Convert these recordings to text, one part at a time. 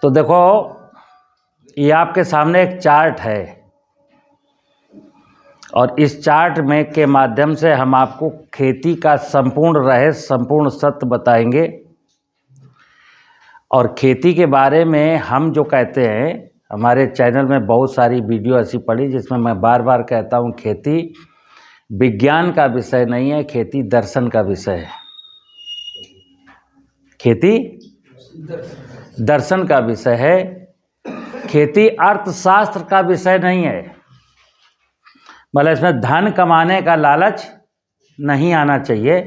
तो देखो, ये आपके सामने एक चार्ट है और इस चार्ट में के माध्यम से हम आपको खेती का संपूर्ण रहस्य, संपूर्ण सत्य बताएंगे। और खेती के बारे में हम जो कहते हैं, हमारे चैनल में बहुत सारी वीडियो ऐसी पड़ी जिसमें मैं बार बार कहता हूँ, खेती विज्ञान का विषय नहीं है, खेती दर्शन का विषय है। खेती दर्शन का विषय है, खेती अर्थशास्त्र का विषय नहीं है। मतलब इसमें धन कमाने का लालच नहीं आना चाहिए।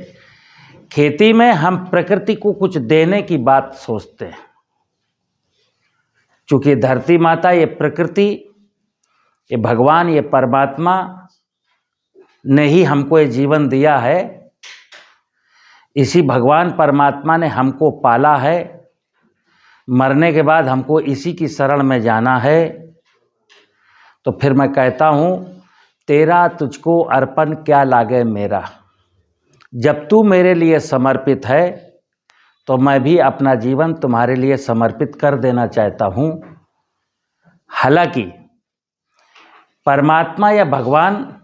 खेती में हम प्रकृति को कुछ देने की बात सोचते हैं। चूंकि धरती माता, ये प्रकृति, ये भगवान, ये परमात्मा ने ही हमको ये जीवन दिया है। इसी भगवान परमात्मा ने हमको पाला है। मरने के बाद हमको इसी की शरण में जाना है। तो फिर मैं कहता हूँ, तेरा तुझको अर्पण क्या लागे मेरा। जब तू मेरे लिए समर्पित है तो मैं भी अपना जीवन तुम्हारे लिए समर्पित कर देना चाहता हूँ। हालांकि परमात्मा या भगवान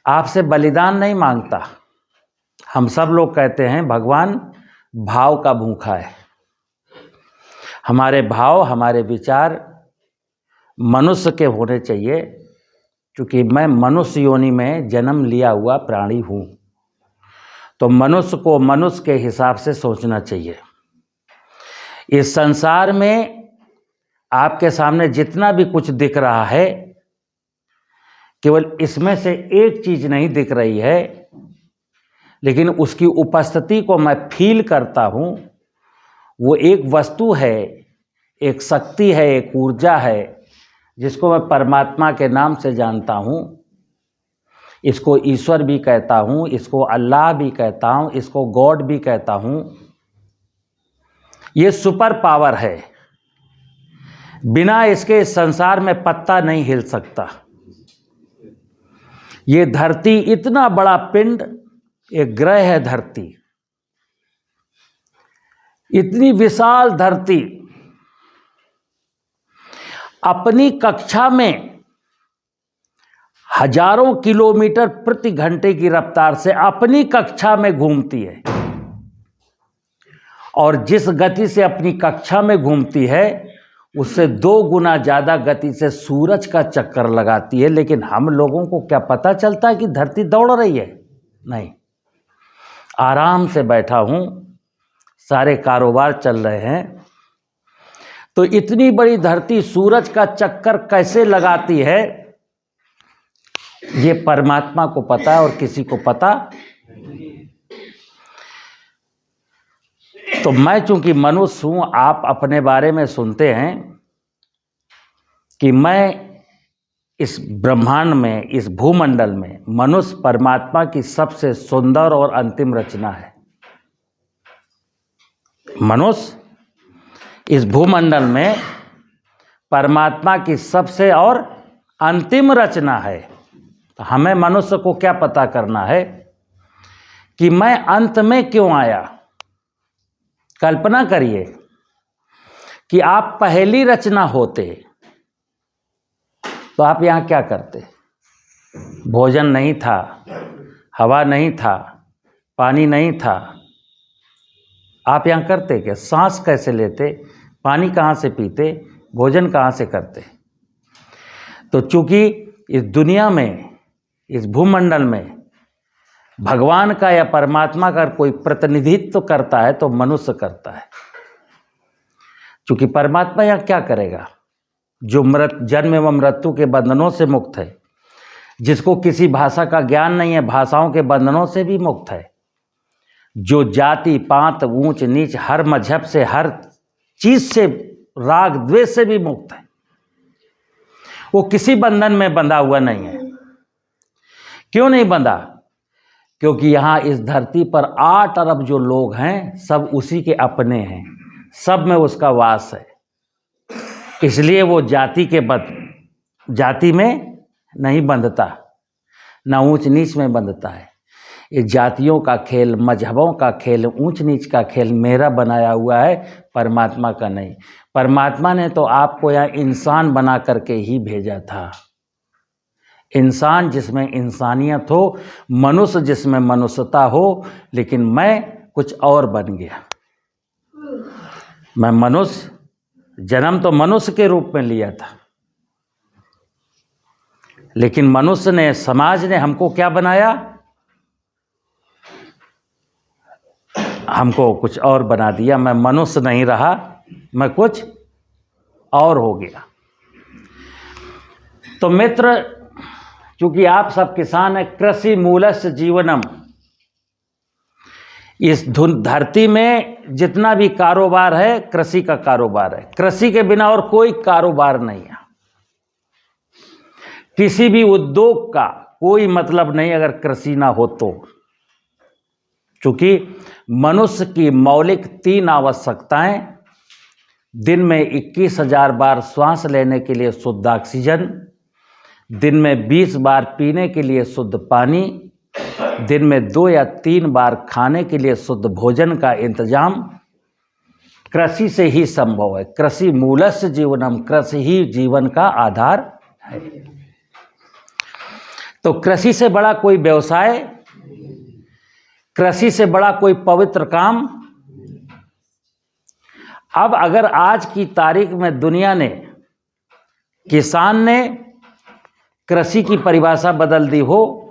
आपसे बलिदान नहीं मांगता। हम सब लोग कहते हैं भगवान भाव का भूखा है। हमारे भाव, हमारे विचार मनुष्य के होने चाहिए, क्योंकि मैं मनुष्य योनि में जन्म लिया हुआ प्राणी हूँ। तो मनुष्य को मनुष्य के हिसाब से सोचना चाहिए। इस संसार में आपके सामने जितना भी कुछ दिख रहा है, केवल इसमें से एक चीज नहीं दिख रही है, लेकिन उसकी उपस्थिति को मैं फील करता हूँ। वो एक वस्तु है, एक शक्ति है, एक ऊर्जा है, जिसको मैं परमात्मा के नाम से जानता हूँ। इसको ईश्वर भी कहता हूँ, इसको अल्लाह भी कहता हूँ, इसको गॉड भी कहता हूँ। ये सुपर पावर है। बिना इसके इस संसार में पत्ता नहीं हिल सकता। ये धरती इतना बड़ा पिंड, एक ग्रह है धरती, इतनी विशाल धरती अपनी कक्षा में हजारों किलोमीटर प्रति घंटे की रफ्तार से अपनी कक्षा में घूमती है। और जिस गति से अपनी कक्षा में घूमती है, उससे 2 गुना ज़्यादा गति से सूरज का चक्कर लगाती है। लेकिन हम लोगों को क्या पता चलता है कि धरती दौड़ रही है? नहीं। आराम से बैठा हूँ, सारे कारोबार चल रहे हैं। तो इतनी बड़ी धरती सूरज का चक्कर कैसे लगाती है, ये परमात्मा को पता है और किसी को पता। तो मैं चूंकि मनुष्य हूं, आप अपने बारे में सुनते हैं कि मैं इस ब्रह्मांड में, इस भूमंडल में, मनुष्य परमात्मा की सबसे सुंदर और अंतिम रचना है। मनुष्य इस भूमंडल में परमात्मा की सबसे और अंतिम रचना है। तो हमें मनुष्य को क्या पता करना है कि मैं अंत में क्यों आया। कल्पना करिए कि आप पहली रचना होते तो आप यहाँ क्या करते? भोजन नहीं था, हवा नहीं था, पानी नहीं था, आप यहाँ करते क्या? सांस कैसे लेते? पानी कहाँ से पीते? भोजन कहाँ से करते? तो चूंकि इस दुनिया में, इस भूमंडल में भगवान का या परमात्मा का कोई प्रतिनिधित्व करता है तो मनुष्य करता है। क्योंकि परमात्मा यहाँ क्या करेगा? जो जन्म एवं मृत्यु के बंधनों से मुक्त है, जिसको किसी भाषा का ज्ञान नहीं है, भाषाओं के बंधनों से भी मुक्त है, जो जाति पात ऊंच नीच, हर मजहब से, हर चीज से, राग द्वेष से भी मुक्त है, वो किसी बंधन में बंधा हुआ नहीं है। क्यों नहीं बंधा? क्योंकि यहाँ इस धरती पर 8 अरब जो लोग हैं, सब उसी के अपने हैं, सब में उसका वास है। इसलिए वो जाति में नहीं बंधता, ना ऊंच नीच में बंधता है। ये जातियों का खेल, मजहबों का खेल, ऊंच नीच का खेल मेरा बनाया हुआ है, परमात्मा का नहीं। परमात्मा ने तो आपको यहाँ इंसान बना करके ही भेजा था। इंसान जिसमें इंसानियत हो, मनुष्य जिसमें मनुष्यता हो, लेकिन मैं कुछ और बन गया। मैं मनुष्य, जन्म तो मनुष्य के रूप में लिया था, लेकिन मनुष्य ने, समाज ने हमको क्या बनाया? हमको कुछ और बना दिया। मैं मनुष्य नहीं रहा, मैं कुछ और हो गया। तो मित्र, चूंकि आप सब किसान हैं, कृषि मूलस्य जीवनम, इस धरती में जितना भी कारोबार है कृषि का कारोबार है। कृषि के बिना और कोई कारोबार नहीं है। किसी भी उद्योग का कोई मतलब नहीं अगर कृषि ना हो तो। चूंकि मनुष्य की मौलिक 3 आवश्यकताएं, दिन में 21,000 बार श्वास लेने के लिए शुद्ध ऑक्सीजन, दिन में 20 बार पीने के लिए शुद्ध पानी, दिन में 2 या 3 बार खाने के लिए शुद्ध भोजन का इंतजाम कृषि से ही संभव है। कृषि मूलस्य जीवनम, कृषि ही जीवन का आधार है। तो कृषि से बड़ा कोई व्यवसाय, कृषि से बड़ा कोई पवित्र काम। अब अगर आज की तारीख में दुनिया ने, किसान ने कृषि की परिभाषा बदल दी हो,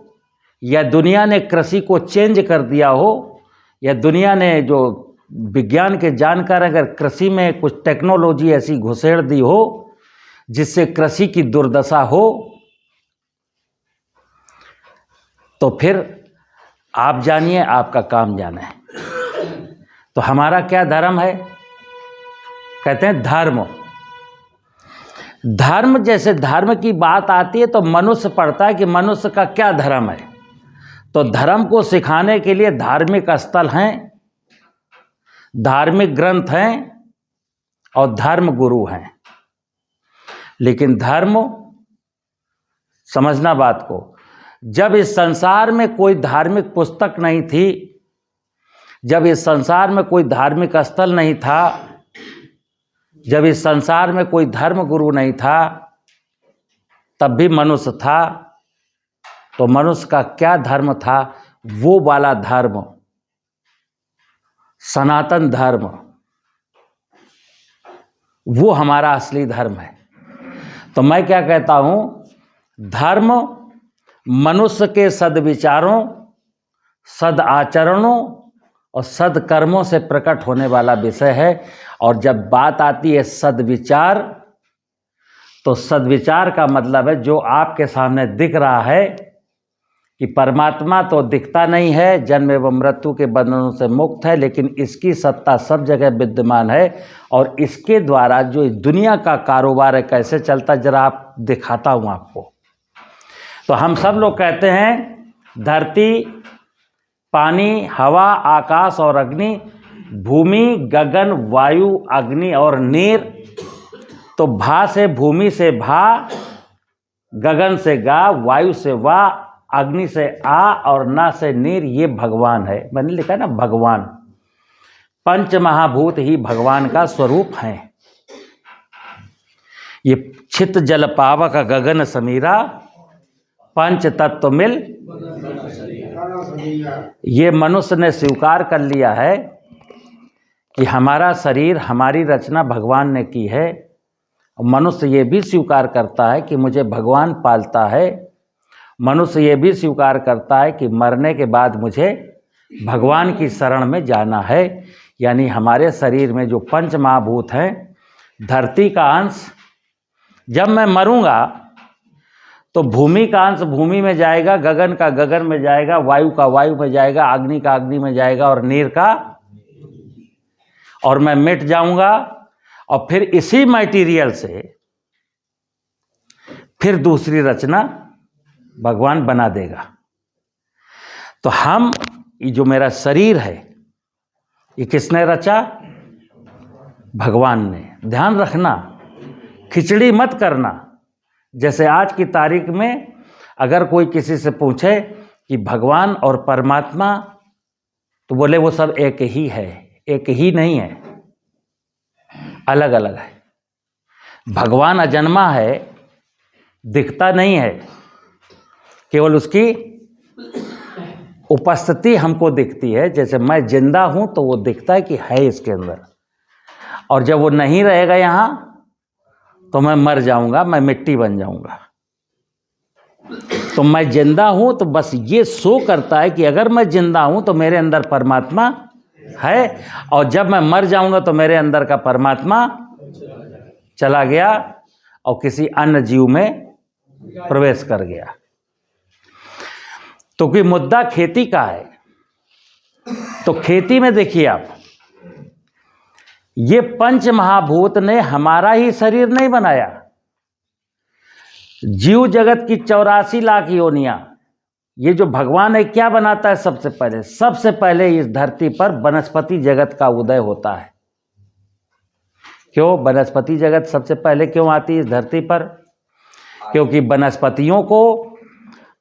या दुनिया ने कृषि को चेंज कर दिया हो, या दुनिया ने जो विज्ञान के जानकार अगर कृषि में कुछ टेक्नोलॉजी ऐसी घुसेड़ दी हो जिससे कृषि की दुर्दशा हो, तो फिर आप जानिए, आपका काम जाना है। तो हमारा क्या धर्म है? कहते हैं धर्म। धर्म, जैसे धर्म की बात आती है तो मनुष्य पढ़ता है कि मनुष्य का क्या धर्म है। तो धर्म को सिखाने के लिए धार्मिक स्थल हैं, धार्मिक ग्रंथ हैं और धर्म गुरु हैं। लेकिन धर्म, समझना बात को, जब इस संसार में कोई धार्मिक पुस्तक नहीं थी, जब इस संसार में कोई धार्मिक स्थल नहीं था, जब इस संसार में कोई धर्म गुरु नहीं था, तब भी मनुष्य था। तो मनुष्य का क्या धर्म था? वो वाला धर्म, सनातन धर्म, वो हमारा असली धर्म है। तो मैं क्या कहता हूं, धर्म मनुष्य के सद्विचारों, सद आचरणों और सदकर्मों से प्रकट होने वाला विषय है। और जब बात आती है सद्विचार, तो सद्विचार का मतलब है जो आपके सामने दिख रहा है कि परमात्मा तो दिखता नहीं है, जन्म एवं मृत्यु के बंधनों से मुक्त है, लेकिन इसकी सत्ता सब जगह विद्यमान है। और इसके द्वारा जो दुनिया का कारोबार है कैसे चलता है, जरा आप दिखाता हूँ आपको। तो हम सब लोग कहते हैं धरती, पानी, हवा, आकाश और अग्नि, भूमि, गगन, वायु, अग्नि और नीर। तो भा से भूमि से भा, गगन से गा, वायु से वा, अग्नि से आ और ना से नीर, ये भगवान है। मैंने लिखा है ना भगवान। पंच महाभूत ही भगवान का स्वरूप है। ये छित जल पावक गगन समीरा, पंच तत्व मिल। ये मनुष्य ने स्वीकार कर लिया है कि हमारा शरीर, हमारी रचना भगवान ने की है। मनुष्य ये भी स्वीकार करता है कि मुझे भगवान पालता है। मनुष्य ये भी स्वीकार करता है कि मरने के बाद मुझे भगवान की शरण में जाना है। यानी हमारे शरीर में जो पंच महाभूत हैं, धरती का अंश, जब मैं मरूंगा तो भूमि का अंश भूमि में जाएगा, गगन का गगन में जाएगा, वायु का वायु में जाएगा, अग्नि का अग्नि में जाएगा और नीर का, और मैं मिट जाऊंगा। और फिर इसी मटेरियल से फिर दूसरी रचना भगवान बना देगा। तो हम, ये जो मेरा शरीर है, ये किसने रचा? भगवान ने। ध्यान रखना, खिचड़ी मत करना। जैसे आज की तारीख में अगर कोई किसी से पूछे कि भगवान और परमात्मा, तो बोले वो सब एक ही है। एक ही नहीं है, अलग अलग है। भगवान अजन्मा है, दिखता नहीं है, केवल उसकी उपस्थिति हमको दिखती है। जैसे मैं जिंदा हूं तो वो दिखता है कि है इसके अंदर, और जब वो नहीं रहेगा यहां तो मैं मर जाऊंगा, मैं मिट्टी बन जाऊंगा। तो मैं जिंदा हूं तो बस ये शो करता है कि अगर मैं जिंदा हूं तो मेरे अंदर परमात्मा है, और जब मैं मर जाऊंगा तो मेरे अंदर का परमात्मा चला गया और किसी अन्य जीव में प्रवेश कर गया। तो कोई मुद्दा खेती का है, तो खेती में देखिए आप, ये पंच महाभूत ने हमारा ही शरीर नहीं बनाया। जीव जगत की 84 लाख योनियां, ये जो भगवान है क्या बनाता है? सबसे पहले इस धरती पर वनस्पति जगत का उदय होता है। क्यों वनस्पति जगत सबसे पहले क्यों आती है इस धरती पर? क्योंकि वनस्पतियों को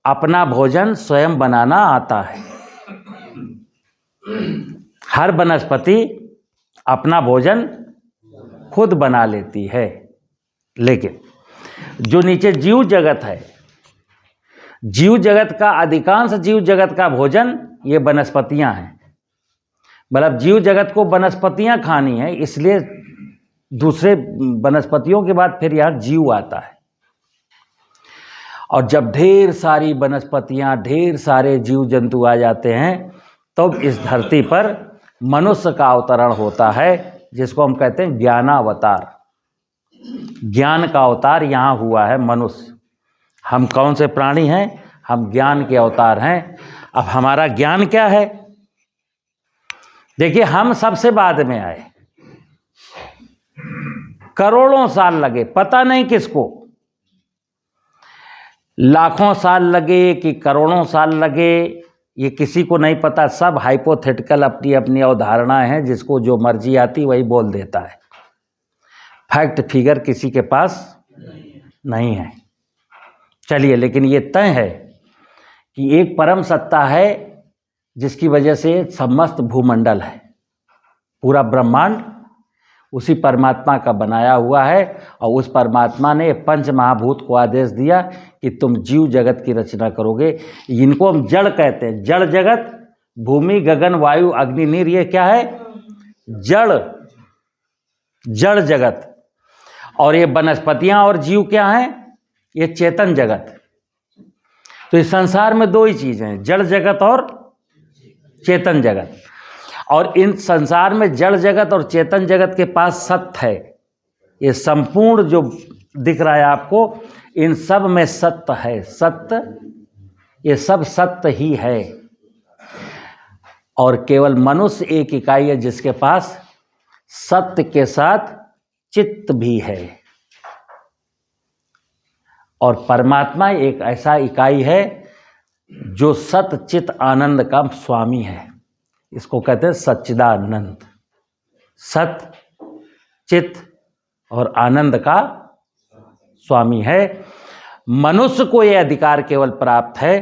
अपना भोजन स्वयं बनाना आता है। हर वनस्पति अपना भोजन खुद बना लेती है, लेकिन जो नीचे जीव जगत है, जीव जगत का अधिकांश जीव जगत का भोजन ये वनस्पतियां हैं। मतलब जीव जगत को वनस्पतियां खानी है, इसलिए दूसरे वनस्पतियों के बाद फिर यहां जीव आता है। और जब ढेर सारी वनस्पतियां, ढेर सारे जीव जंतु आ जाते हैं, तब इस धरती पर मनुष्य का अवतरण होता है, जिसको हम कहते हैं ज्ञानावतार। ज्ञान का अवतार यहाँ हुआ है मनुष्य। हम कौन से प्राणी हैं? हम ज्ञान के अवतार हैं। अब हमारा ज्ञान क्या है? देखिए, हम सबसे बाद में आए, करोड़ों साल लगे, पता नहीं किसको, लाखों साल लगे कि करोड़ों साल लगे, ये किसी को नहीं पता। सब हाइपोथेटिकल अपनी अपनी अवधारणाएं हैं, जिसको जो मर्जी आती वही बोल देता है। फैक्ट फिगर किसी के पास नहीं है। चलिए, लेकिन ये तय है कि एक परम सत्ता है जिसकी वजह से समस्त भूमंडल है, पूरा ब्रह्मांड उसी परमात्मा का बनाया हुआ है। और उस परमात्मा ने पंच महाभूत को आदेश दिया कि तुम जीव जगत की रचना करोगे। इनको हम जड़ कहते हैं। जड़ जगत, भूमि, गगन, वायु, अग्नि, नीर, ये क्या है? जड़ जगत। और ये वनस्पतियां और जीव क्या हैं? ये चेतन जगत। तो इस संसार में दो ही चीजें हैं, जड़ जगत और चेतन जगत। और इन संसार में जड़ जगत और चेतन जगत के पास सत्य है। ये संपूर्ण जो दिख रहा है आपको, इन सब में सत्य है। सत्य, ये सब सत्य ही है। और केवल मनुष्य एक इकाई है जिसके पास सत्य के साथ चित्त भी है। और परमात्मा एक ऐसा इकाई है जो सत्य चित्त आनंद का स्वामी है। इसको कहते हैं सच्चिदानंद। सत्य, चित्त और आनंद का स्वामी है। मनुष्य को यह अधिकार केवल प्राप्त है,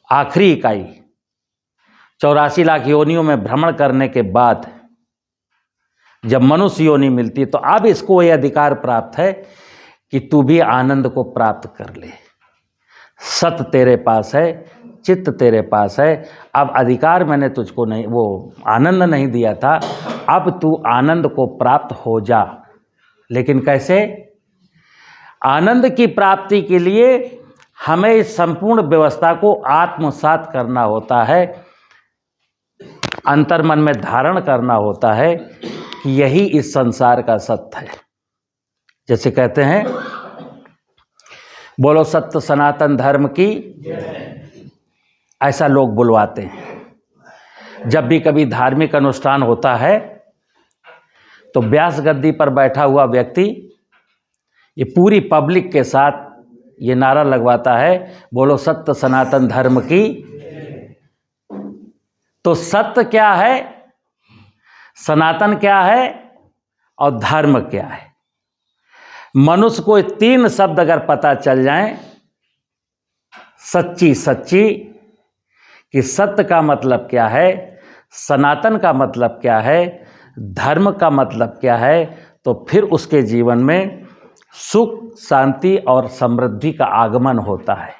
आखिरी इकाई 84 लाख योनियों में भ्रमण करने के बाद जब मनुष्य योनि मिलती है, तो अब इसको यह अधिकार प्राप्त है कि तू भी आनंद को प्राप्त कर ले। सत्य तेरे पास है, चित्त तेरे पास है। अब अधिकार मैंने तुझको नहीं, वो आनंद नहीं दिया था, अब तू आनंद को प्राप्त हो जा। लेकिन कैसे? आनंद की प्राप्ति के लिए हमें इस संपूर्ण व्यवस्था को आत्मसात करना होता है, अंतर्मन में धारण करना होता है कि यही इस संसार का सत्य है। जैसे कहते हैं, बोलो सत्य सनातन धर्म की, ऐसा लोग बुलवाते हैं। जब भी कभी धार्मिक अनुष्ठान होता है तो व्यास गद्दी पर बैठा हुआ व्यक्ति ये पूरी पब्लिक के साथ ये नारा लगवाता है, बोलो सत्य सनातन धर्म की। तो सत्य क्या है, सनातन क्या है और धर्म क्या है? मनुष्य को 3 शब्द अगर पता चल जाएं, सच्ची सच्ची कि सत्य का मतलब क्या है, सनातन का मतलब क्या है, धर्म का मतलब क्या है, तो फिर उसके जीवन में सुख, शांति और समृद्धि का आगमन होता है।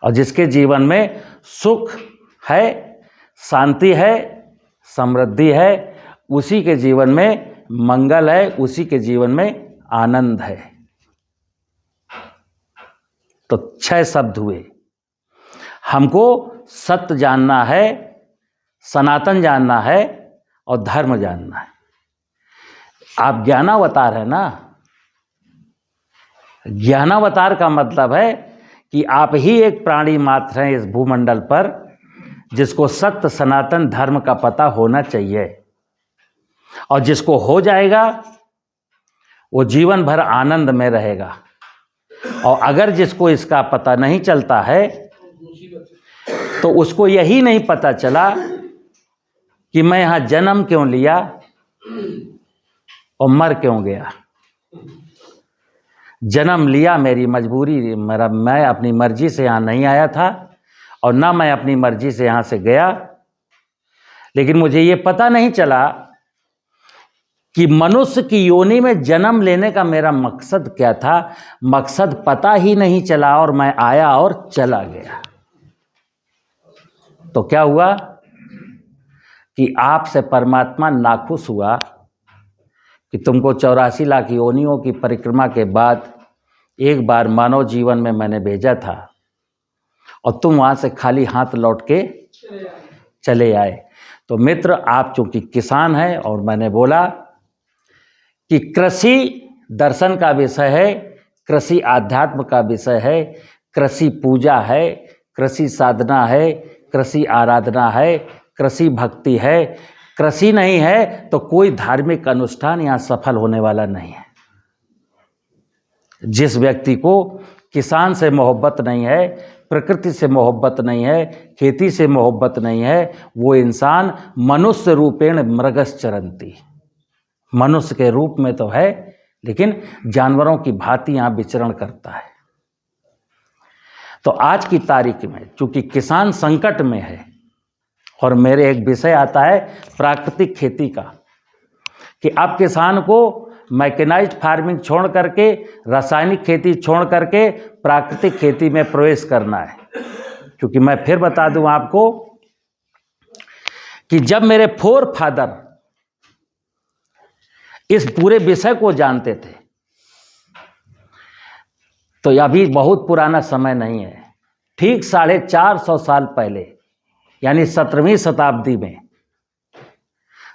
और जिसके जीवन में सुख है, शांति है, समृद्धि है, उसी के जीवन में मंगल है, उसी के जीवन में आनंद है। तो 6 शब्द हुए। हमको सत्य जानना है, सनातन जानना है और धर्म जानना है। आप ज्ञानावतार है ना। ज्ञानावतार का मतलब है कि आप ही एक प्राणी मात्र हैं इस भूमंडल पर जिसको सत्य सनातन धर्म का पता होना चाहिए, और जिसको हो जाएगा वो जीवन भर आनंद में रहेगा। और अगर जिसको इसका पता नहीं चलता है तो उसको यही नहीं पता चला कि मैं यहाँ जन्म क्यों लिया और मर क्यों गया। जन्म लिया मेरी मजबूरी, मैं अपनी मर्जी से यहाँ नहीं आया था और ना मैं अपनी मर्जी से यहाँ से गया। लेकिन मुझे ये पता नहीं चला कि मनुष्य की योनि में जन्म लेने का मेरा मकसद क्या था। मकसद पता ही नहीं चला और मैं आया और चला गया। तो क्या हुआ कि आपसे परमात्मा नाखुश हुआ कि तुमको 84 लाख योनियों की परिक्रमा के बाद एक बार मानव जीवन में मैंने भेजा था और तुम वहाँ से खाली हाथ लौट के चले आए। तो मित्र, आप चूंकि किसान हैं और मैंने बोला कि कृषि दर्शन का विषय है, कृषि आध्यात्म का विषय है, कृषि पूजा है, कृषि साधना है, कृषि आराधना है, कृषि भक्ति है। कृषि नहीं है तो कोई धार्मिक अनुष्ठान यहाँ सफल होने वाला नहीं है। जिस व्यक्ति को किसान से मोहब्बत नहीं है, प्रकृति से मोहब्बत नहीं है, खेती से मोहब्बत नहीं है, वो इंसान मनुष्य रूपेण मृगश्चरन्ति, मनुष्य के रूप में तो है लेकिन जानवरों की भांति यहाँ विचरण करता है। तो आज की तारीख में चूंकि किसान संकट में है और मेरे एक विषय आता है प्राकृतिक खेती का, कि अब किसान को मैकेनाइज्ड फार्मिंग छोड़ करके, रासायनिक खेती छोड़ करके प्राकृतिक खेती में प्रवेश करना है। क्योंकि मैं फिर बता दूं आपको कि जब मेरे फोर फादर इस पूरे विषय को जानते थे तो अभी बहुत पुराना समय नहीं है, ठीक 450 साल पहले, यानी 17वीं शताब्दी में,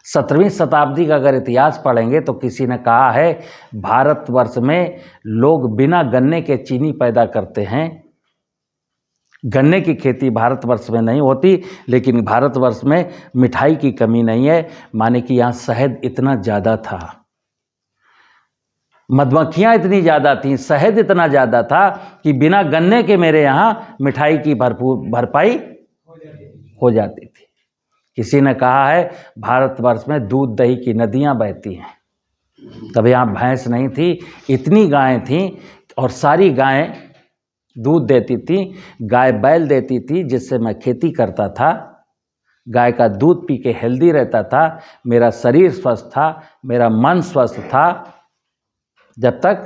17वीं शताब्दी का अगर इतिहास पढ़ेंगे तो किसी ने कहा है भारतवर्ष में लोग बिना गन्ने के चीनी पैदा करते हैं। गन्ने की खेती भारतवर्ष में नहीं होती, लेकिन भारतवर्ष में मिठाई की कमी नहीं है, माने कि यहाँ शहद इतना ज़्यादा था, मधुमक्खियाँ इतनी ज़्यादा थीं, शहद इतना ज़्यादा था कि बिना गन्ने के मेरे यहाँ मिठाई की भरपाई हो जाती थी। किसी ने कहा है भारतवर्ष में दूध दही की नदियाँ बहती हैं। तब यहाँ भैंस नहीं थी, इतनी गायें थीं और सारी गायें दूध देती थी। गाय बैल देती थी जिससे मैं खेती करता था। गाय का दूध पी के हेल्दी रहता था, मेरा शरीर स्वस्थ था, मेरा मन स्वस्थ था जब तक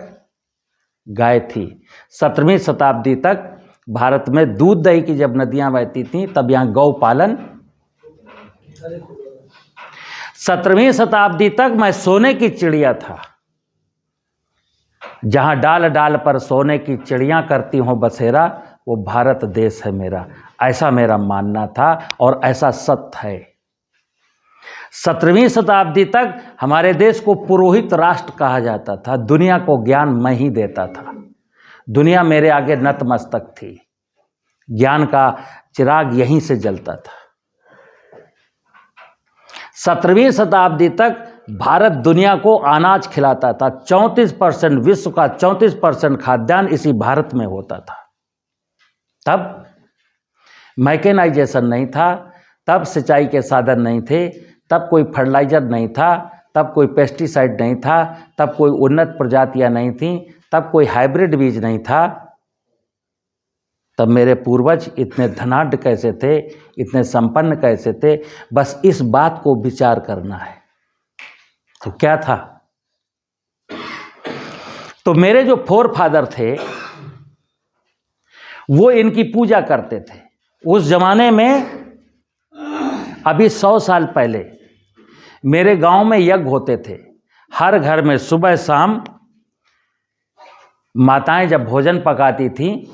गाय थी। 17वीं शताब्दी तक भारत में दूध दही की जब नदियाँ बहती थीं तब यहाँ गौ पालन। 17वीं शताब्दी तक मैं सोने की चिड़िया था, जहां डाल डाल पर सोने की चिड़िया करती हूं बसेरा, वो भारत देश है मेरा। ऐसा मेरा मानना था और ऐसा सत्य है। 17वीं शताब्दी तक हमारे देश को पुरोहित राष्ट्र कहा जाता था। दुनिया को ज्ञान मैं ही देता था, दुनिया मेरे आगे नतमस्तक थी, ज्ञान का चिराग यहीं से जलता था। 17वीं शताब्दी तक भारत दुनिया को अनाज खिलाता था। 34% विश्व का 34% खाद्यान्न इसी भारत में होता था। तब मैकेनाइजेशन नहीं था, तब सिंचाई के साधन नहीं थे, तब कोई फर्टिलाइजर नहीं था, तब कोई पेस्टिसाइड नहीं था, तब कोई उन्नत प्रजातियां नहीं थीं, तब कोई हाइब्रिड बीज नहीं था। तब मेरे पूर्वज इतने धनाढ्य कैसे थे, इतने संपन्न कैसे थे, बस इस बात को विचार करना है। तो क्या था? तो मेरे जो फोर फादर थे वो इनकी पूजा करते थे। उस जमाने में, अभी 100 साल पहले मेरे गांव में यज्ञ होते थे। हर घर में सुबह शाम माताएं जब भोजन पकाती थी,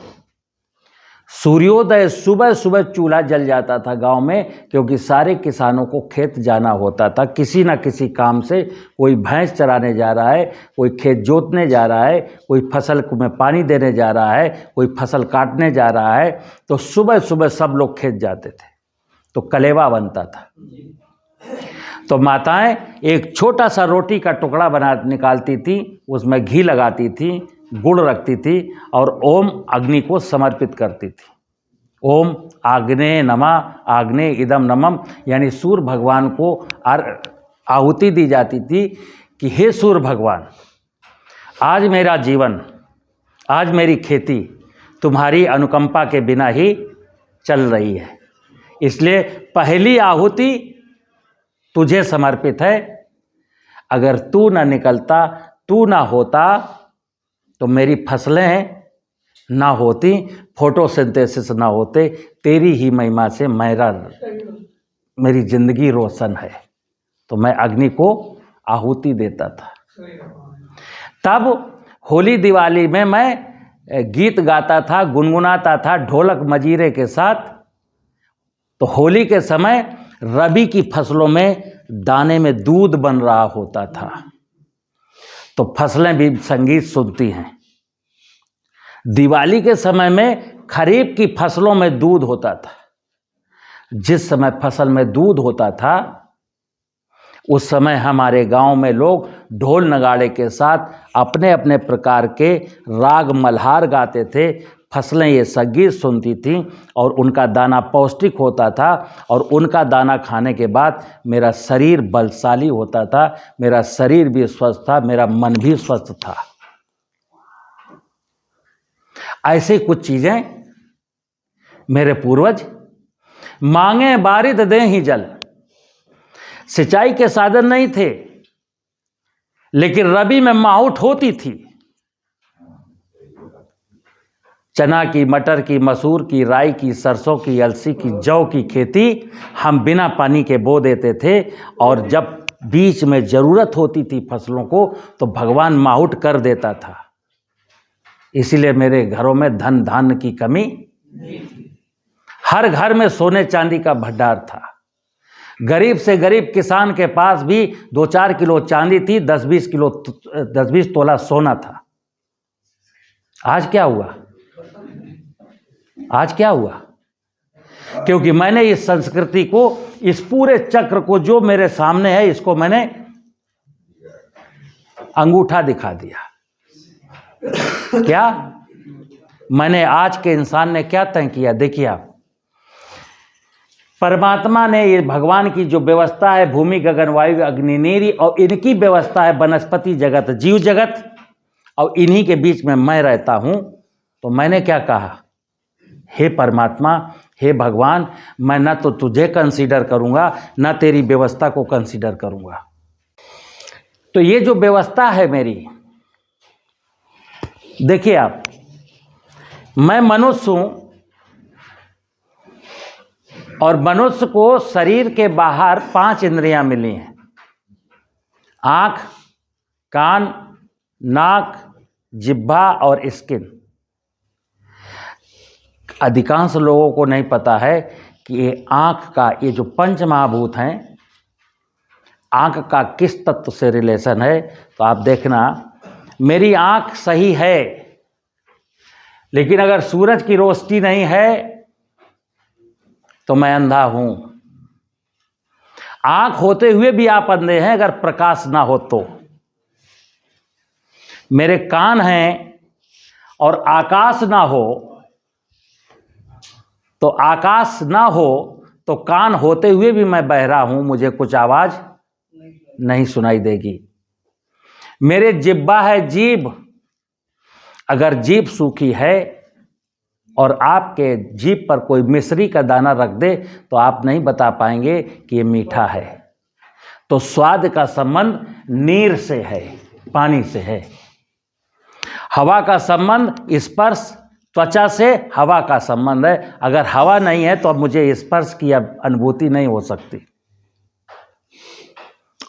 सूर्योदय सुबह सुबह चूल्हा जल जाता था गांव में, क्योंकि सारे किसानों को खेत जाना होता था किसी ना किसी काम से। कोई भैंस चराने जा रहा है, कोई खेत जोतने जा रहा है, कोई फसल में पानी देने जा रहा है, कोई फसल काटने जा रहा है। तो सुबह सुबह सब लोग खेत जाते थे, तो कलेवा बनता था। तो माताएं एक छोटा सा रोटी का टुकड़ा बना निकालती थी, उसमें घी लगाती थी, गुड़ रखती थी और ओम अग्नि को समर्पित करती थी। ओम आग्नेय नमः, आग्नेय इदम नमः, यानी सूर्य भगवान को आहुति दी जाती थी कि हे सूर्य भगवान, आज मेरा जीवन, आज मेरी खेती तुम्हारी अनुकंपा के बिना ही चल रही है, इसलिए पहली आहुति तुझे समर्पित है। अगर तू ना निकलता, तू ना होता, तो मेरी फसलें ना होती, फोटोसिंथेसिस ना होते, तेरी ही महिमा से मेरी जिंदगी रोशन है। तो मैं अग्नि को आहुति देता था। तब होली दिवाली में मैं गीत गाता था, गुनगुनाता था ढोलक मजीरे के साथ। तो होली के समय रबी की फसलों में दाने में दूध बन रहा होता था, तो फसलें भी संगीत सुनती हैं। दिवाली के समय में खरीफ की फसलों में दूध होता था। जिस समय फसल में दूध होता था, उस समय हमारे गांव में लोग ढोल नगाड़े के साथ अपने अपने प्रकार के राग मल्हार गाते थे। फसलें ये संगीत सुनती थीं और उनका दाना पौष्टिक होता था, और उनका दाना खाने के बाद मेरा शरीर बलशाली होता था, मेरा शरीर भी स्वस्थ था, मेरा मन भी स्वस्थ था। ऐसे कुछ चीजें मेरे पूर्वज, मांगे बारिश दें ही जल, सिंचाई के साधन नहीं थे, लेकिन रबी में माहुट होती थी। चना की, मटर की, मसूर की, राई की, सरसों की, अलसी की, जौ की खेती हम बिना पानी के बो देते थे, और जब बीच में जरूरत होती थी फसलों को तो भगवान माहुट कर देता था। इसीलिए मेरे घरों में धन धान्य की कमी, हर घर में सोने चांदी का भंडार था। गरीब से गरीब किसान के पास भी 2-4 किलो चांदी थी, 10-20 तोला सोना था। आज क्या हुआ? आज क्या हुआ? क्योंकि मैंने इस संस्कृति को, इस पूरे चक्र को जो मेरे सामने है, इसको मैंने अंगूठा दिखा दिया। क्या मैंने, आज के इंसान ने क्या तय किया? देखिए आप, परमात्मा ने, ये भगवान की जो व्यवस्था है, भूमि गगन वायु अग्नि नीरी, और इनकी व्यवस्था है वनस्पति जगत, जीव जगत, और इन्हीं के बीच में मैं रहता हूं। तो मैंने क्या कहा? हे परमात्मा, हे भगवान, मैं ना तो तुझे कंसीडर करूंगा, ना तेरी व्यवस्था को कंसीडर करूंगा। तो ये जो व्यवस्था है मेरी, देखिए आप, मैं मनुष्य हूं, और मनुष्य को शरीर के बाहर 5 इंद्रियां मिली हैं: आंख, कान, नाक, जिह्वा और स्किन। अधिकांश लोगों को नहीं पता है कि ये आंख का, ये जो 5 महाभूत हैं, आंख का किस तत्व से रिलेशन है। तो आप देखना, मेरी आंख सही है, लेकिन अगर सूरज की रोशनी नहीं है तो मैं अंधा हूं। आंख होते हुए भी आप अंधे हैं अगर प्रकाश ना हो तो। मेरे कान हैं और आकाश ना हो तो, आकाश ना हो तो कान होते हुए भी मैं बहरा हूं, मुझे कुछ आवाज नहीं सुनाई देगी। मेरे जिह्वा है, जीभ, अगर जीभ सूखी है और आपके जीभ पर कोई मिश्री का दाना रख दे तो आप नहीं बता पाएंगे कि ये मीठा है। तो स्वाद का संबंध नीर से है, पानी से है। हवा का संबंध स्पर्श, त्वचा से हवा का संबंध है। अगर हवा नहीं है तो अब मुझे स्पर्श की अनुभूति नहीं हो सकती।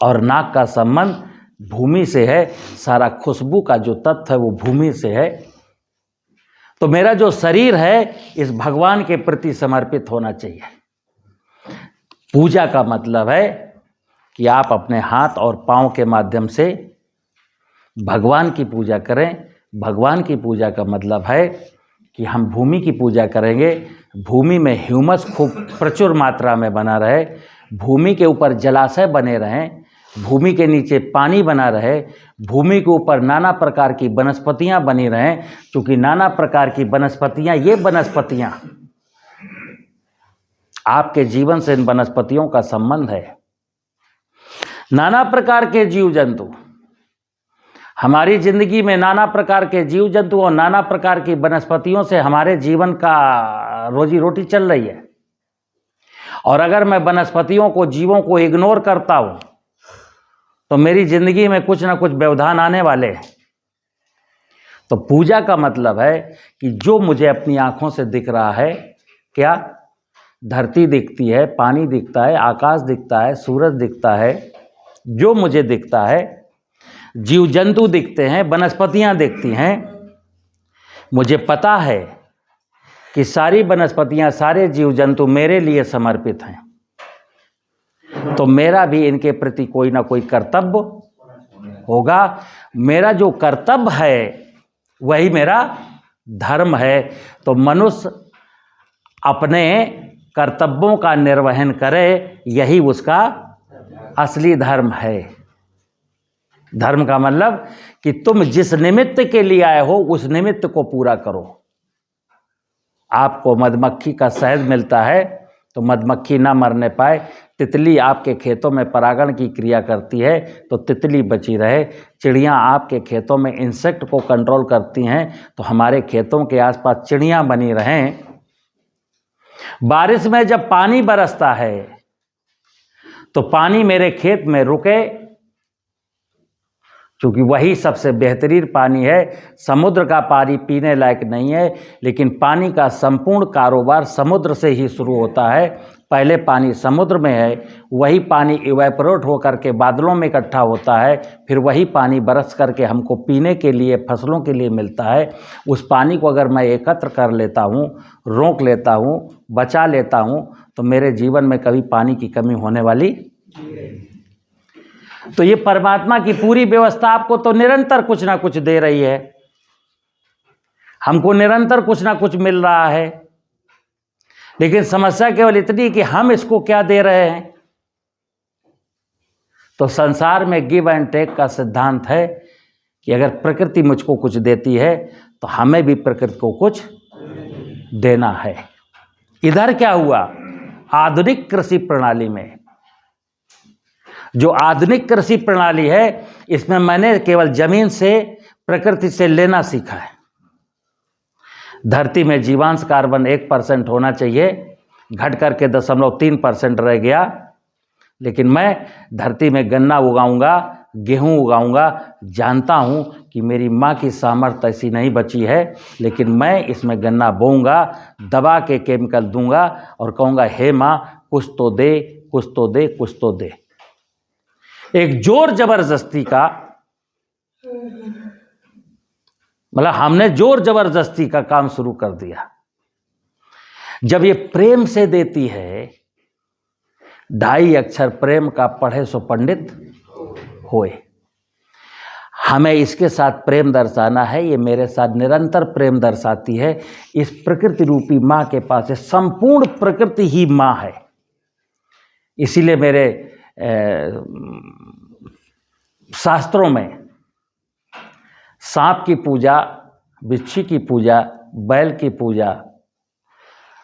और नाक का संबंध भूमि से है, सारा खुशबू का जो तत्व है वो भूमि से है। तो मेरा जो शरीर है इस भगवान के प्रति समर्पित होना चाहिए। पूजा का मतलब है कि आप अपने हाथ और पांव के माध्यम से भगवान की पूजा करें। भगवान की पूजा का मतलब है कि हम भूमि की पूजा करेंगे। भूमि में ह्यूमस खूब प्रचुर मात्रा में बना रहे, भूमि के ऊपर जलाशय बने रहें, भूमि के नीचे पानी बना रहे, भूमि के ऊपर नाना प्रकार की वनस्पतियां बनी रहें। क्योंकि नाना प्रकार की वनस्पतियां, ये वनस्पतियां आपके जीवन से इन वनस्पतियों का संबंध है। नाना प्रकार के जीव जंतु, हमारी जिंदगी में नाना प्रकार के जीव जंतु और नाना प्रकार की वनस्पतियों से हमारे जीवन का रोजी रोटी चल रही है। और अगर मैं वनस्पतियों को, जीवों को इग्नोर करता हूं तो मेरी जिंदगी में कुछ ना कुछ व्यवधान आने वाले हैं। तो पूजा का मतलब है कि जो मुझे अपनी आंखों से दिख रहा है, क्या धरती दिखती है, पानी दिखता है, आकाश दिखता है, सूरज दिखता है, जो मुझे दिखता है, जीव जंतु दिखते हैं, वनस्पतियां दिखती हैं, मुझे पता है कि सारी वनस्पतियां, सारे जीव जंतु मेरे लिए समर्पित हैं। तो मेरा भी इनके प्रति कोई ना कोई कर्तव्य होगा। मेरा जो कर्तव्य है वही मेरा धर्म है। तो मनुष्य अपने कर्तव्यों का निर्वहन करे, यही उसका असली धर्म है। धर्म का मतलब कि तुम जिस निमित्त के लिए आए हो उस निमित्त को पूरा करो। आपको मधुमक्खी का शहद मिलता है तो मधुमक्खी ना मरने पाए, तितली आपके खेतों में परागण की क्रिया करती है तो तितली बची रहे, चिड़ियाँ आपके खेतों में इंसेक्ट को कंट्रोल करती हैं तो हमारे खेतों के आसपास चिड़ियाँ बनी रहें। बारिश में जब पानी बरसता है तो पानी मेरे खेत में रुके, क्योंकि वही सबसे बेहतरीन पानी है। समुद्र का पानी पीने लायक नहीं है, लेकिन पानी का संपूर्ण कारोबार समुद्र से ही शुरू होता है। पहले पानी समुद्र में है, वही पानी इवेपोरेट होकर के बादलों में इकट्ठा होता है, फिर वही पानी बरस करके हमको पीने के लिए, फसलों के लिए मिलता है। उस पानी को अगर मैं एकत्र कर लेता हूँ, रोक लेता हूँ, बचा लेता हूँ, तो मेरे जीवन में कभी पानी की कमी होने वाली। तो ये परमात्मा की पूरी व्यवस्था आपको तो निरंतर कुछ ना कुछ दे रही है, हमको निरंतर कुछ ना कुछ मिल रहा है। लेकिन समस्या केवल इतनी कि हम इसको क्या दे रहे हैं। तो संसार में गिव एंड टेक का सिद्धांत है कि अगर प्रकृति मुझको कुछ देती है तो हमें भी प्रकृति को कुछ देना है। इधर क्या हुआ, आधुनिक कृषि प्रणाली में, जो आधुनिक कृषि प्रणाली है, इसमें मैंने केवल जमीन से, प्रकृति से लेना सीखा है। धरती में जीवांश कार्बन 1% होना चाहिए, घट करके 0.3% रह गया। लेकिन मैं धरती में गन्ना उगाऊंगा, गेहूं उगाऊंगा। जानता हूं कि मेरी माँ की सामर्थ्य ऐसी नहीं बची है, लेकिन मैं इसमें गन्ना बोऊंगा, दबा के केमिकल दूंगा और कहूँगा हे माँ कुछ तो दे, कुछ तो दे, कुछ तो दे। एक जोर जबरदस्ती का, मतलब हमने जोर जबरदस्ती का काम शुरू कर दिया। जब ये प्रेम से देती है, 2.5 अक्षर प्रेम का पढ़े सो पंडित होए। हमें इसके साथ प्रेम दर्शाना है, ये मेरे साथ निरंतर प्रेम दर्शाती है। इस प्रकृति रूपी माँ के पास है, संपूर्ण प्रकृति ही माँ है। इसीलिए मेरे शास्त्रों में सांप की पूजा, बिच्छी की पूजा, बैल की पूजा,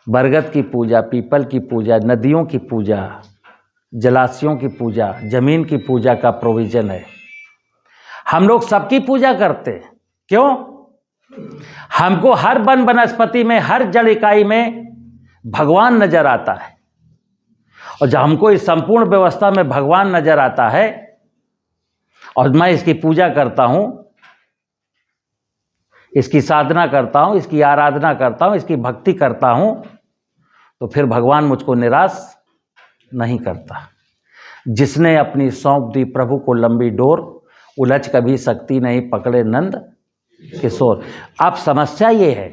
बरगद की पूजा, पीपल की पूजा, नदियों की पूजा, जलाशयों की पूजा, जमीन की पूजा का प्रोविजन है। हम लोग सबकी पूजा करते हैं। क्यों? हमको हर वन वनस्पति में, हर जड़ इकाई में भगवान नजर आता है, और जब हमको इस संपूर्ण व्यवस्था में भगवान नजर आता है और मैं इसकी पूजा करता हूं, इसकी साधना करता हूं, इसकी आराधना करता हूं, इसकी भक्ति करता हूं, तो फिर भगवान मुझको निराश नहीं करता। जिसने अपनी सौंप दी प्रभु को लंबी डोर, उलझ कभी शक्ति नहीं पकड़े नंद किशोर। अब समस्या ये है,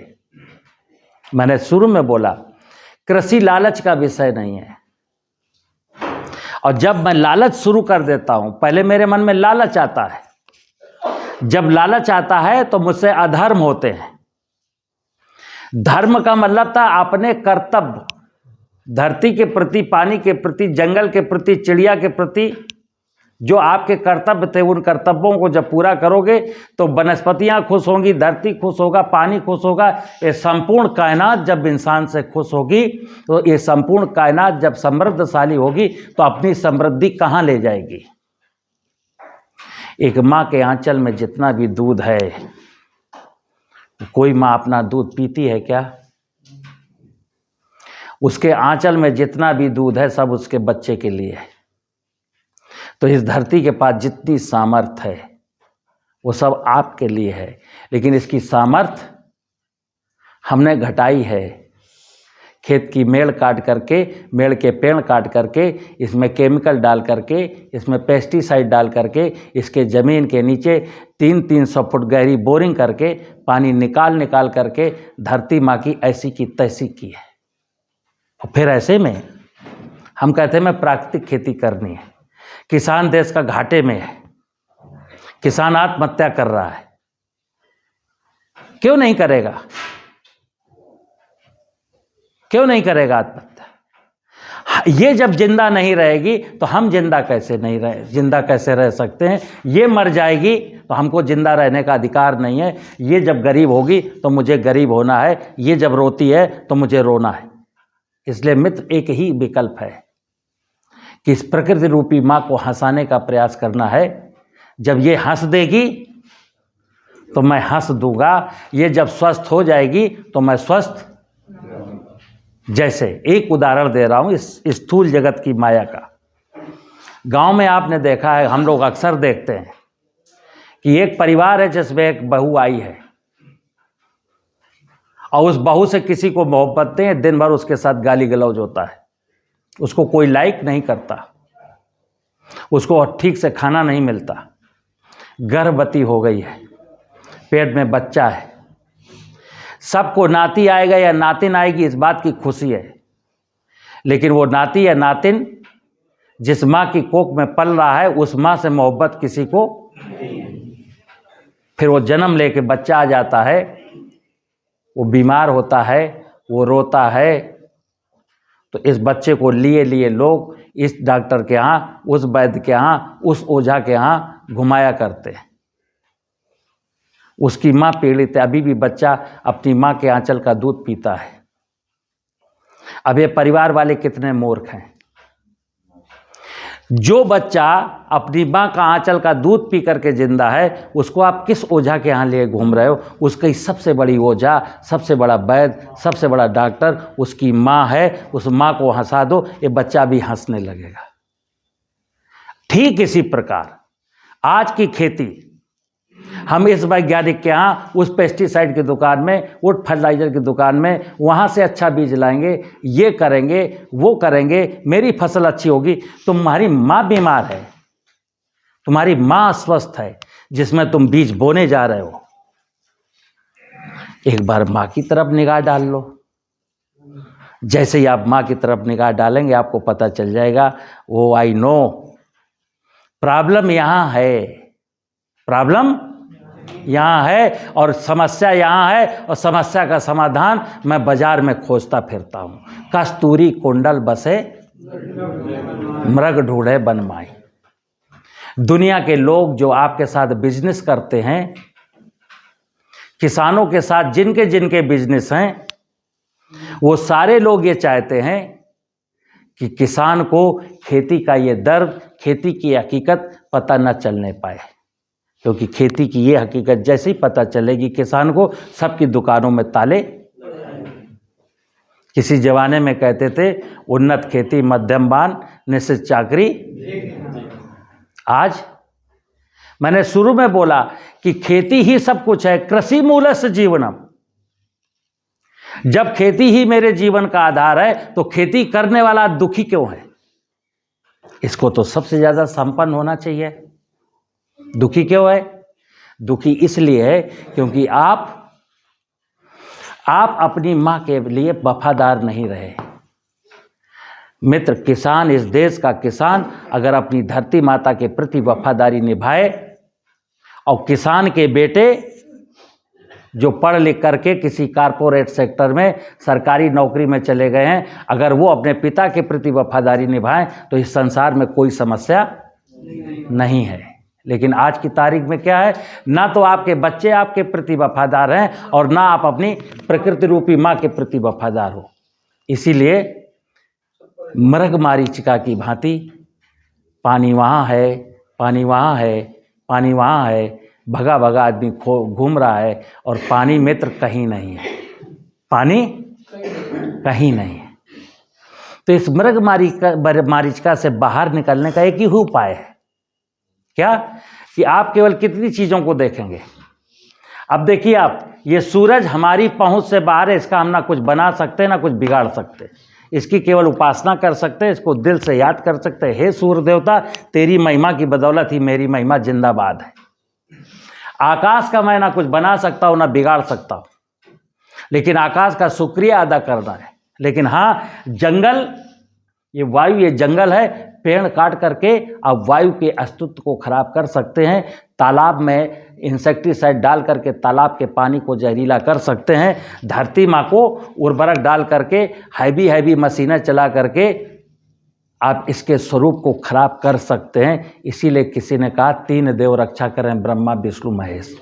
मैंने शुरू में बोला कृषि लालच का विषय नहीं है, और जब मैं लालच शुरू कर देता हूं, पहले मेरे मन में लालच आता है, जब लालच आता है तो मुझसे अधर्म होते हैं। धर्म का मतलब था अपने कर्तव्य, धरती के प्रति, पानी के प्रति, जंगल के प्रति, चिड़िया के प्रति जो आपके कर्तव्य थे, उन कर्तव्यों को जब पूरा करोगे तो वनस्पतियां खुश होंगी, धरती खुश होगा, पानी खुश होगा। ये संपूर्ण कायनात जब इंसान से खुश होगी, तो ये संपूर्ण कायनात जब समृद्धशाली होगी तो अपनी समृद्धि कहाँ ले जाएगी? एक माँ के आंचल में जितना भी दूध है, कोई माँ अपना दूध पीती है क्या? उसके आंचल में जितना भी दूध है सब उसके बच्चे के लिए है। तो इस धरती के पास जितनी सामर्थ्य है वो सब आपके लिए है, लेकिन इसकी सामर्थ्य हमने घटाई है। खेत की मेड़ काट करके, मेड़ के पेड़ काट करके, इसमें केमिकल डाल करके, इसमें पेस्टिसाइड डाल करके, इसके ज़मीन के नीचे 300-300 फुट गहरी बोरिंग करके पानी निकाल करके धरती माँ की ऐसी की तैसी की है। और फिर ऐसे में हम कहते हैं मैं प्राकृतिक खेती करनी है। किसान देश का घाटे में है, किसान आत्महत्या कर रहा है, क्यों नहीं करेगा? क्यों नहीं करेगा आत्महत्या? ये जब जिंदा नहीं रहेगी तो हम जिंदा कैसे रह सकते हैं? ये मर जाएगी तो हमको जिंदा रहने का अधिकार नहीं है। ये जब गरीब होगी तो मुझे गरीब होना है, ये जब रोती है तो मुझे रोना है। इसलिए मित्र, एक ही विकल्प है कि इस प्रकृति रूपी माँ को हंसाने का प्रयास करना है। जब ये हंस देगी तो मैं हंस दूंगा, ये जब स्वस्थ हो जाएगी तो मैं स्वस्थ। जैसे एक उदाहरण दे रहा हूँ इस स्थूल जगत की माया का। गांव में आपने देखा है, हम लोग अक्सर देखते हैं कि एक परिवार है जिसमें एक बहू आई है और उस बहू से किसी को मोहब्बत नहीं है, दिन भर उसके साथ गाली गलौज होता है, उसको कोई लाइक नहीं करता, उसको ठीक से खाना नहीं मिलता, गर्भवती हो गई है, पेट में बच्चा है, सबको नाती आएगा या नातिन आएगी इस बात की खुशी है, लेकिन वो नाती या नातिन जिस माँ की कोख में पल रहा है उस माँ से मोहब्बत किसी को। फिर वो जन्म लेके बच्चा आ जाता है, वो बीमार होता है, वो रोता है, तो इस बच्चे को लिए लोग इस डॉक्टर के यहाँ, उस वैद्य के यहाँ, उस ओझा के यहाँ घुमाया करते हैं। उसकी माँ पीड़ित है, अभी भी बच्चा अपनी माँ के आंचल का दूध पीता है। अब ये परिवार वाले कितने मूर्ख हैं। जो बच्चा अपनी माँ का आंचल का दूध पी करके जिंदा है, उसको आप किस ओझा के यहाँ लिए घूम रहे हो? उसकी सबसे बड़ी ओझा, सबसे बड़ा वैद्य, सबसे बड़ा डॉक्टर उसकी माँ है। उस माँ को हंसा दो, ये बच्चा भी हंसने लगेगा। ठीक इसी प्रकार आज की खेती, हम इस वैज्ञानिक के यहाँ, उस पेस्टिसाइड की दुकान में, उस फर्टिलाइजर की दुकान में, वहाँ से अच्छा बीज लाएंगे, ये करेंगे, वो करेंगे, मेरी फसल अच्छी होगी। तुम्हारी माँ बीमार है, तुम्हारी माँ अस्वस्थ है, जिसमें तुम बीज बोने जा रहे हो। एक बार माँ की तरफ निगाह डाल लो। जैसे ही आप माँ की तरफ निगाह डालेंगे आपको पता चल जाएगा, ओ आई नो, प्रॉब्लम यहाँ है, प्रॉब्लम यहाँ है और समस्या यहाँ है, और समस्या का समाधान मैं बाजार में खोजता फिरता हूँ। कस्तूरी कुंडल बसे मृग ढूंढे बनमाई। दुनिया के लोग जो आपके साथ बिजनेस करते हैं, किसानों के साथ जिनके जिनके बिजनेस हैं, वो सारे लोग ये चाहते हैं कि किसान को खेती का ये दर्द, खेती की हकीकत पता न चलने पाए। क्योंकि खेती की ये हकीकत जैसे ही पता चलेगी किसान को, सबकी दुकानों में ताले। किसी जमाने में कहते थे उन्नत खेती मध्यम बान निश्चित चाकरी। आज मैंने शुरू में बोला कि खेती ही सब कुछ है, कृषि मूलस्य जीवनम। जब खेती ही मेरे जीवन का आधार है तो खेती करने वाला दुखी क्यों है? इसको तो सबसे ज्यादा संपन्न होना चाहिए। दुखी क्यों है? दुखी इसलिए है क्योंकि आप अपनी मां के लिए वफादार नहीं रहे। मित्र, किसान, इस देश का किसान अगर अपनी धरती माता के प्रति वफादारी निभाए, और किसान के बेटे जो पढ़ लिख करके किसी कारपोरेट सेक्टर में सरकारी नौकरी में चले गए हैं, अगर वो अपने पिता के प्रति वफादारी निभाएं तो इस संसार में कोई समस्या नहीं है। लेकिन आज की तारीख में क्या है, ना तो आपके बच्चे आपके प्रति वफादार हैं और ना आप अपनी प्रकृति रूपी माँ के प्रति वफादार हो। इसीलिए मृग मारीचिका की भांति पानी वहाँ है, पानी वहाँ है, पानी वहाँ है, भगा भगा आदमी घूम रहा है और पानी मित्र कहीं नहीं है, पानी कहीं नहीं है। तो इस मृग मारीचिका से बाहर निकलने का एक ही उपाय है। क्या? कि आप केवल कितनी चीज़ों को देखेंगे। अब देखिए आप, ये सूरज हमारी पहुंच से बाहर है, इसका हम ना कुछ बना सकते ना कुछ बिगाड़ सकते, इसकी केवल उपासना कर सकते हैं, इसको दिल से याद कर सकते हैं। हे सूर्य देवता, तेरी महिमा की बदौलत ही मेरी महिमा जिंदाबाद है। आकाश का मैं ना कुछ बना सकता हूँ ना बिगाड़ सकता हूँ, लेकिन आकाश का शुक्रिया अदा करना है। लेकिन हाँ, जंगल, ये वायु, ये जंगल है, पेड़ काट करके आप वायु के अस्तित्व को खराब कर सकते हैं। तालाब में इंसेक्टिसाइड डाल करके तालाब के पानी को जहरीला कर सकते हैं। धरती माँ को उर्वरक डाल करके हैवी मशीनें चला करके आप इसके स्वरूप को खराब कर सकते हैं। इसीलिए किसी ने कहा 3 देव रक्षा करें, ब्रह्मा विष्णु महेश।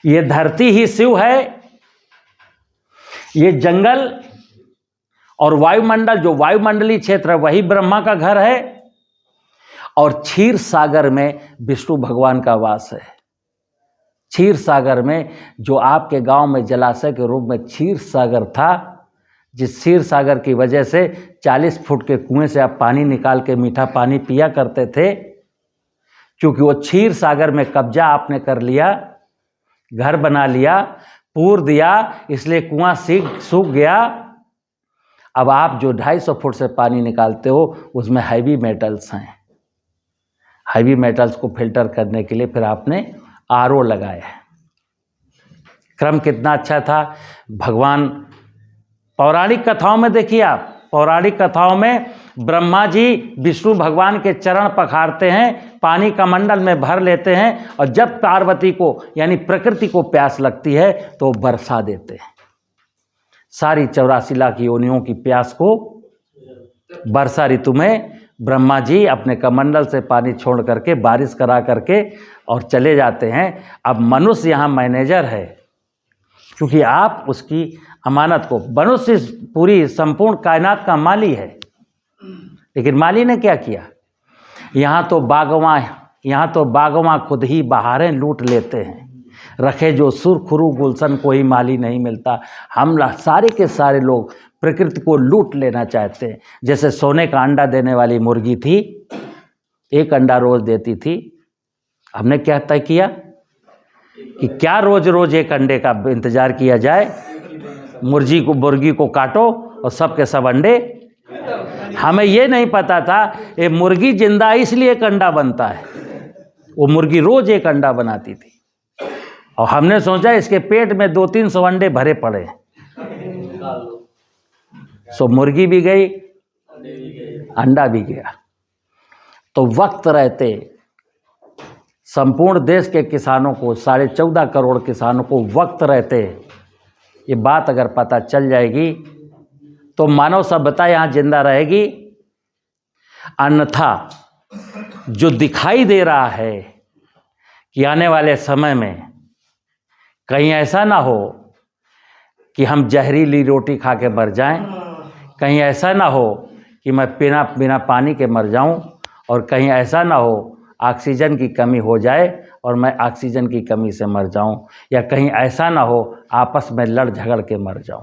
ये धरती ही शिव है, ये जंगल और वायुमंडल, जो वायुमंडलीय क्षेत्र है वही ब्रह्मा का घर है, और क्षीर सागर में विष्णु भगवान का वास है। क्षीर सागर में, जो आपके गांव में जलाशय के रूप में क्षीर सागर था, जिस क्षीर सागर की वजह से 40 फुट के कुएं से आप पानी निकाल के मीठा पानी पिया करते थे, क्योंकि वो क्षीर सागर में कब्जा आपने कर लिया, घर बना लिया, पूर दिया, इसलिए कुआं सूख गया। अब आप जो 250 फुट से पानी निकालते हो उसमें हैवी मेटल्स हैं। हैवी मेटल्स को फिल्टर करने के लिए फिर आपने आरओ लगाया है। क्रम कितना अच्छा था। भगवान पौराणिक कथाओं में देखिए आप, पौराणिक कथाओं में ब्रह्मा जी विष्णु भगवान के चरण पखारते हैं, पानी का मंडल में भर लेते हैं, और जब पार्वती को यानी प्रकृति को प्यास लगती है तो बरसा देते हैं। सारी 84 लाख योनियों की प्यास को वर्षा ऋतु में ब्रह्मा जी अपने कमंडल से पानी छोड़ करके बारिश करा करके और चले जाते हैं। अब मनुष्य यहाँ मैनेजर है, क्योंकि आप उसकी अमानत को, मनुष्य पूरी संपूर्ण कायनात का माली है। लेकिन माली ने क्या किया? यहाँ तो बागवां खुद ही बहारें लूट लेते हैं, रखे जो सुरखुरू गुलशन कोई माली नहीं मिलता। हम सारे के सारे लोग प्रकृति को लूट लेना चाहते हैं। जैसे सोने का अंडा देने वाली मुर्गी थी, 1 अंडा रोज देती थी। हमने क्या तय किया कि क्या रोज रोज 1 अंडे का इंतजार किया जाए? मुर्गी को काटो और सब के सब अंडे। हमें ये नहीं पता था ये मुर्गी जिंदा इसलिए 1 अंडा बनता है। वो मुर्गी रोज 1 अंडा बनाती थी, और हमने सोचा इसके पेट में 200-300 अंडे भरे पड़े। सो मुर्गी भी गई, अंडा भी गया। तो वक्त रहते संपूर्ण देश के किसानों को, 14.5 करोड़ किसानों को वक्त रहते ये बात अगर पता चल जाएगी तो मानव सभ्यता यहाँ जिंदा रहेगी। अन्यथा जो दिखाई दे रहा है कि आने वाले समय में कहीं ऐसा ना हो कि हम जहरीली रोटी खा के मर जाएं, कहीं ऐसा ना हो कि मैं बिना पानी के मर जाऊं, और कहीं ऐसा ना हो ऑक्सीजन की कमी हो जाए और मैं ऑक्सीजन की कमी से मर जाऊं, या कहीं ऐसा ना हो आपस में लड़ झगड़ के मर जाऊं।